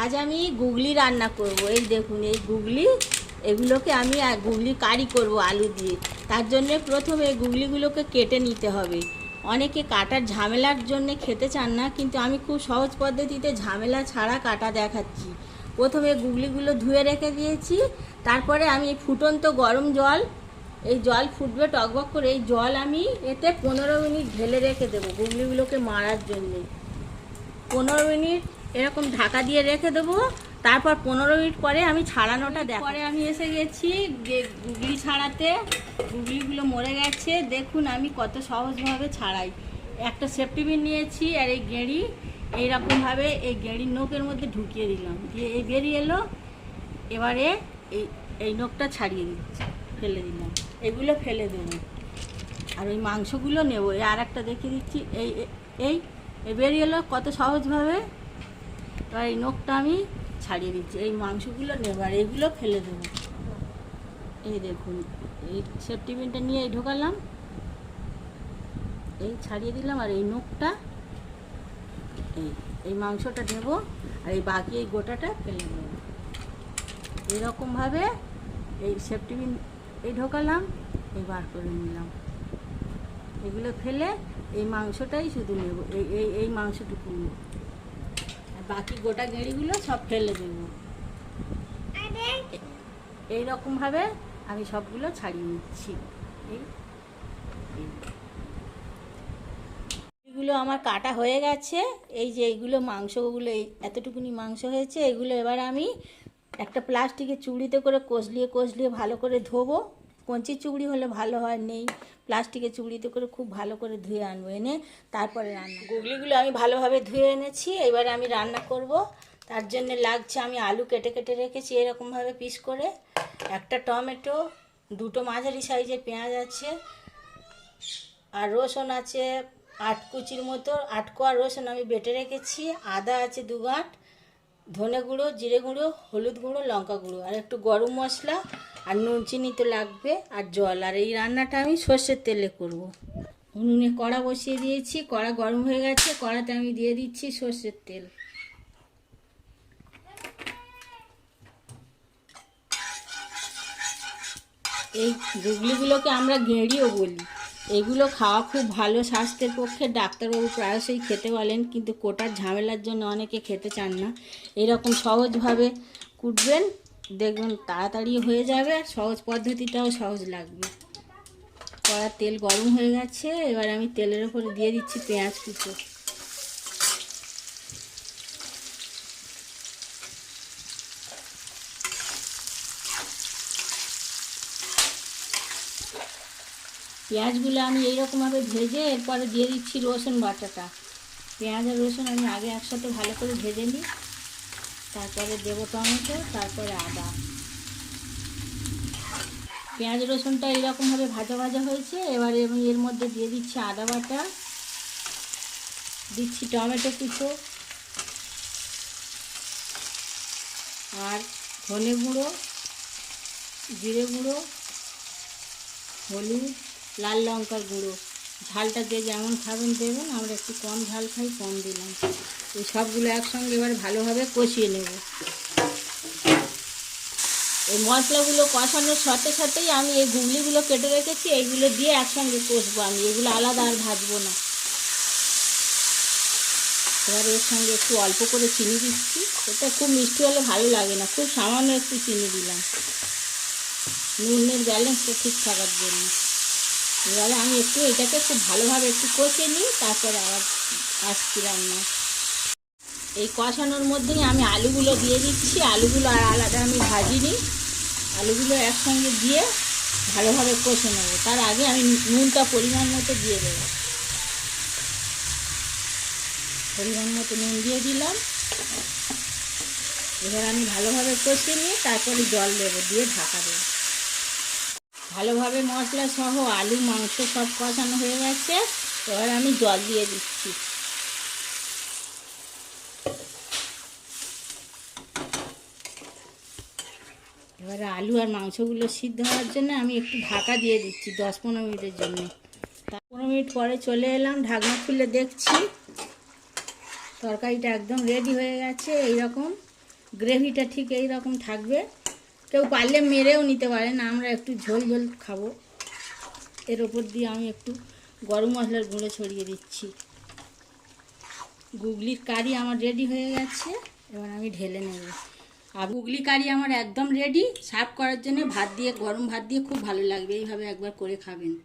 আজ আমি গুগলি রান্না করব। এই দেখুন এই গুগলি, এগুলোকে আমি গুগলি কারি করব আলু দিয়ে। তার জন্য প্রথমে এই গুগলিগুলোকে কেটে নিতে হবে। অনেকে কাটার ঝামেলার জন্য খেতে চান না, কিন্তু আমি খুব সহজ পদ্ধতিতে ঝামেলা ছাড়া কাটা দেখাচ্ছি। প্রথমে গুগলিগুলো ধুয়ে রেখে দিয়েছি। তারপরে আমি ফুটন্ত গরম জল, এই জল ফুটবে টকবক করে, এই জল আমি এতে 15 মিনিট ঢেলে রেখে দেবো গুগলিগুলোকে মারার জন্যে। 15 মিনিট এরকম ঢাকা দিয়ে রেখে দেবো। তারপর 15 মিনিট পরে আমি ছাড়ানোটা দেখ। পরে আমি এসে গেছি গুগলি ছাড়াতে। গুগলিগুলো মরে গেছে, দেখুন আমি কত সহজভাবে ছাড়াই। একটা সেফটি পিন নিয়েছি আর এই গেঁড়ি এইরকমভাবে এই গেঁড়ির নোকের মধ্যে ঢুকিয়ে দিলাম, দিয়ে এই বেরিয়ে এলো। এবারে এই নোকটা ছাড়িয়ে দিচ্ছি, ফেলে দিলাম। এগুলো ফেলে দেবো আর ওই মাংসগুলো নেব। আর একটা দেখিয়ে দিচ্ছি, এই বেরিয়ে এলো কত সহজভাবে। এবার এই নোকটা আমি ছাড়িয়ে দিচ্ছি, এই মাংসগুলো নেব আর এইগুলো ফেলে দেবো। এই দেখুন এই সেফটি পিনটা নিয়ে এই ঢোকালাম, এই ছাড়িয়ে দিলাম আর এই নোকটা এই মাংসটা নেব আর এই বাকি এই গোটাটা ফেলে দেবো। এইরকমভাবে এই সেফটি পিন এই ঢোকালাম, এই বার করে নিলাম। এগুলো ফেলে এই মাংসটাই শুধু নেব, এই মাংসটুকু নেব আর বাকি গোটা গেঁড়িগুলো সব ফেলে দেব। এইরকমভাবে আমি সবগুলো ছাড়িয়ে নিচ্ছি। এইগুলো আমার কাটা হয়ে গেছে। এই যে এইগুলো মাংসগুলো, এতটুকুনি মাংস হয়েছে। এগুলো এবার আমি একটা প্লাস্টিকের চুড়িতে করে কষলিয়ে ভালো করে ধোবো। কঞ্চির চুড়ি হলে ভালো হয়, নেই প্লাস্টিকের চুড়িতে করে খুব ভালো করে ধুয়ে আনবো, এনে তারপরে রান্না। গুগলিগুলো আমি ভালোভাবে ধুয়ে এনেছি, এবারে আমি রান্না করব। তার জন্য লাগছে, আমি আলু কেটে কেটে রেখেছি এরকমভাবে পিস করে, একটা টমেটো, দুটো মাঝারি সাইজের পেঁয়াজ আছে, আর রসুন আছে 8 কুচির মতো, 8 কোয়া রসুন আমি বেটে রেখেছি, আদা আছে 2 গাঁট, ধনে গুঁড়ো, জিরে গুঁড়ো, হলুদ গুঁড়ো, লঙ্কা গুঁড়ো, আর একটু গরম মশলা, আর নুন চিনি তো লাগবে, আর জল। আর এই রান্নাটা আমি সর্ষের তেলে করব। উনুনে কড়া বসিয়ে দিয়েছি, কড়া গরম হয়ে গেছে, কড়াতে আমি দিয়ে দিচ্ছি সর্ষের তেল। এই গুগলিগুলোকে আমরা গেঁড়িও বলি। এগুলো খাওয়া খুব ভালো স্বাস্থ্যের পক্ষে, ডাক্তারবাবু প্রায়শই খেতে বলেন, কিন্তু কোটার ঝামেলার জন্য অনেকে খেতে চান না। এরকম সহজভাবে কুটবেন, দেখবেন তাড়াতাড়ি হয়ে যাবে, আর সহজ পদ্ধতিটাও সহজ লাগবে। কড়ার তেল গরম হয়ে গেছে, এবার আমি তেলের উপরে দিয়ে দিচ্ছি পেঁয়াজ কুচো। পেঁয়াজগুলো আমি এইরকমভাবে ভেজে এরপরে দিয়ে দিচ্ছি রসুন বাটাটা। পেঁয়াজ আর রসুন আমি আগে একসাথে ভালো করে ভেজে নিই, তারপরে দেবো টমেটো, তারপরে আদা। পেঁয়াজ রসুনটা এইরকমভাবে ভাজা ভাজা হয়েছে, এবারে আমি এর মধ্যে দিয়ে দিচ্ছি আদা বাটা, দিচ্ছি টমেটো কুচো, আর ধনে গুঁড়ো, জিরে গুঁড়ো, হলুদ, লাল লঙ্কার গুঁড়ো। ঝালটা যে যেমন খাবেন দেবেন, আমরা একটু কম ঝাল খাই, কম দিলাম। এই সবগুলো একসঙ্গে এবার ভালোভাবে কষিয়ে নেব। এই মশলাগুলো কষানোর সাথে সাথেই আমি এই গুগলিগুলো কেটে রেখেছি, এইগুলো দিয়ে একসঙ্গে কষবো আমি, এগুলো আলাদা আর ভাজবো না। এবার এর সঙ্গে একটু অল্প করে চিনি দিচ্ছি, এটা খুব মিষ্টি হলে ভালো লাগে না, খুব সামান্য একটু চিনি দিলাম, নুনের ব্যালেন্সটা ঠিক থাকার জন্য। এবারে আমি একটু এটাকে খুব ভালোভাবে একটু কষে নিই, তারপরে আবার আসছি রান্না। এই কষানোর মধ্যেই আমি আলুগুলো দিয়ে দিচ্ছি। আলুগুলো আর আলাদা আমি ভাজিনি, আলুগুলো একসঙ্গে দিয়ে ভালোভাবে কষে নেবো। তার আগে আমি নুনটা পরিমাণ মতো দিয়ে দেবো, পরিমাণ মতো নুন দিয়ে দিলাম। এবার আমি ভালোভাবে কষে নিয়ে তারপরে জল দেবো, দিয়ে ঢাকা দেবো। ভালোভাবে মশলা সহ আলু মাংস সব কষানো হয়ে গেছে, এবার আমি জল দিয়ে দিচ্ছি। এবারে আলু আর মাংসগুলো সিদ্ধ হওয়ার জন্য আমি একটু ঢাকা দিয়ে দিচ্ছি 10-15 মিনিটের জন্য। 15 মিনিট পরে চলে এলাম, ঢাকনা খুলে দেখছি তরকারিটা একদম রেডি হয়ে গেছে। এইরকম গ্রেভিটা ঠিক এই রকম থাকবে। কেউ পারলে মেরেও নিতে পারেন, আমরা একটু ঝোল ঝোল খাবো। এর ওপর দিয়ে আমি একটু গরম মশলার গুঁড়ো ছড়িয়ে দিচ্ছি। গুগলির কারি আমার রেডি হয়ে গেছে, এবার আমি ঢেলে নেব। আর গুগলি কারি আমার একদম রেডি। সার্ভ করার জন্য ভাত দিয়ে, গরম ভাত দিয়ে খুব ভালো লাগবে। এইভাবে একবার করে খাবেন।